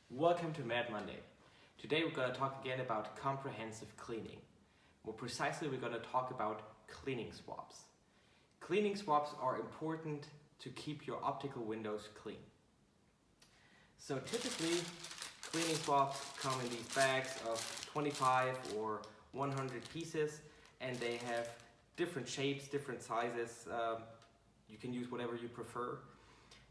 Welcome to Mad Monday. Today we're going to talk again about comprehensive cleaning. More precisely, we're going to talk about cleaning swabs. Cleaning swabs are important to keep your optical windows clean. So typically, cleaning swabs come in these bags of 25 or 100 pieces, and they have different shapes, different sizes. You can use whatever you prefer.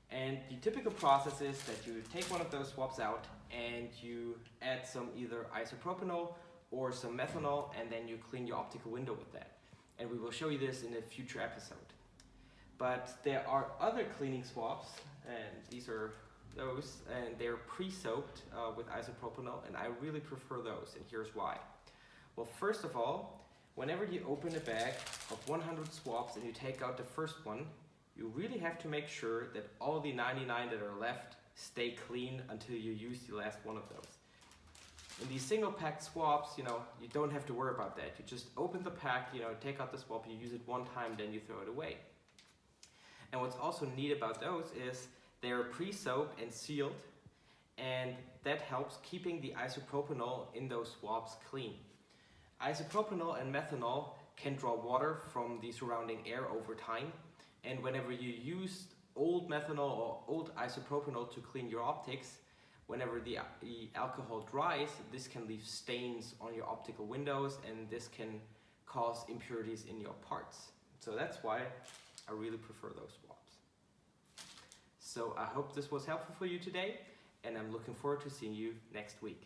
And the typical process is that you take one of those swabs out and you add some either isopropanol or some methanol, and then you clean your optical window with that. And we will show you this in a future episode. But there are other cleaning swabs, and these are those, and they're pre-soaked with isopropanol, and I really prefer those, and here's why. Well, first of all, whenever you open a bag of 100 swabs and you take out the first one, you really have to make sure that all the 99 that are left stay clean until you use the last one of those. In these single packed swabs, you don't have to worry about that. You just open the pack, take out the swab, you use it one time, then you throw it away. And what's also neat about those is they're pre-soaked and sealed, and that helps keeping the isopropanol in those swabs clean. Isopropanol and methanol can draw water from the surrounding air over time, and whenever you use old methanol or old isopropanol to clean your optics, whenever the alcohol dries, this can leave stains on your optical windows, and this can cause impurities in your parts. So that's why I really prefer those swabs. So I hope this was helpful for you today, and I'm looking forward to seeing you next week.